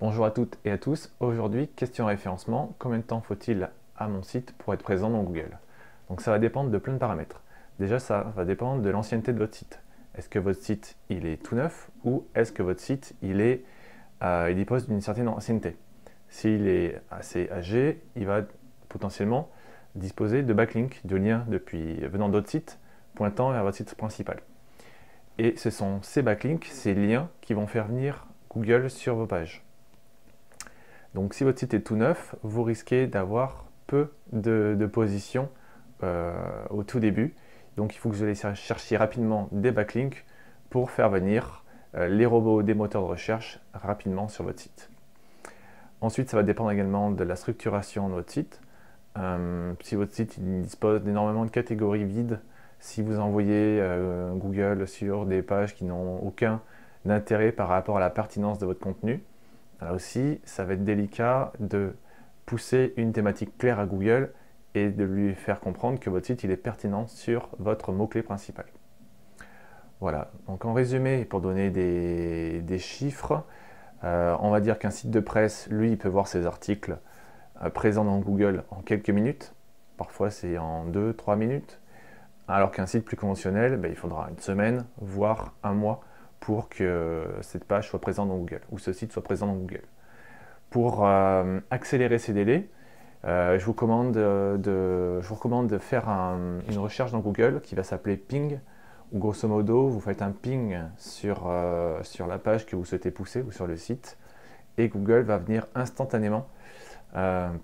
Bonjour à toutes et à tous. Aujourd'hui, question référencement. Combien de temps faut-il à mon site pour être présent dans Google? Donc ça va dépendre de plein de paramètres. Déjà, ça va dépendre de l'ancienneté de votre site. Est-ce que votre site il est tout neuf ou est-ce que votre site il dispose d'une certaine ancienneté? S'il est assez âgé, il va potentiellement disposer de backlinks, de liens venant d'autres sites pointant vers votre site principal. Et ce sont ces backlinks, ces liens qui vont faire venir Google sur vos pages. Donc si votre site est tout neuf, vous risquez d'avoir peu de positions au tout début. Donc il faut que vous allez chercher rapidement des backlinks pour faire venir les robots des moteurs de recherche rapidement sur votre site. Ensuite, ça va dépendre également de la structuration de votre site. Si votre site dispose d'énormément de catégories vides, si vous envoyez Google sur des pages qui n'ont aucun intérêt par rapport à la pertinence de votre contenu, là aussi, ça va être délicat de pousser une thématique claire à Google et de lui faire comprendre que votre site il est pertinent sur votre mot-clé principal. Voilà, donc en résumé, pour donner des chiffres, on va dire qu'un site de presse, lui, il peut voir ses articles présents dans Google en quelques minutes. Parfois, c'est en 2-3 minutes. Alors qu'un site plus conventionnel, il faudra une semaine, voire un mois pour que cette page soit présente dans Google, ou ce site soit présent dans Google. Pour accélérer ces délais, je vous recommande de faire une recherche dans Google qui va s'appeler Ping, où grosso modo, vous faites un ping sur la page que vous souhaitez pousser ou sur le site, et Google va venir instantanément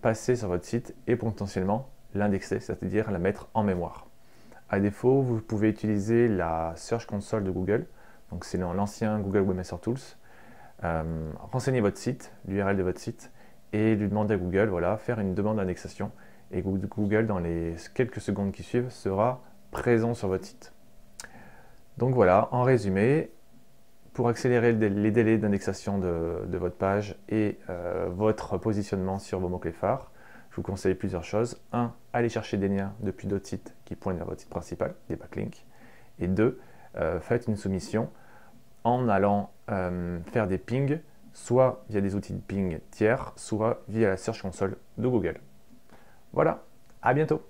passer sur votre site et potentiellement l'indexer, c'est-à-dire la mettre en mémoire. À défaut, vous pouvez utiliser la Search Console de Google, donc c'est l'ancien Google Webmaster Tools. Renseignez votre site, l'URL de votre site, et lui demander à Google, voilà, faire une demande d'indexation. Et Google, dans les quelques secondes qui suivent, sera présent sur votre site. Donc voilà, en résumé, pour accélérer les délais d'indexation de votre page et votre positionnement sur vos mots-clés phares, je vous conseille plusieurs choses. 1. Allez chercher des liens depuis d'autres sites qui pointent vers votre site principal, des backlinks. Et 2. Faites une soumission en allant faire des pings, soit via des outils de ping tiers, soit via la Search Console de Google. Voilà, à bientôt!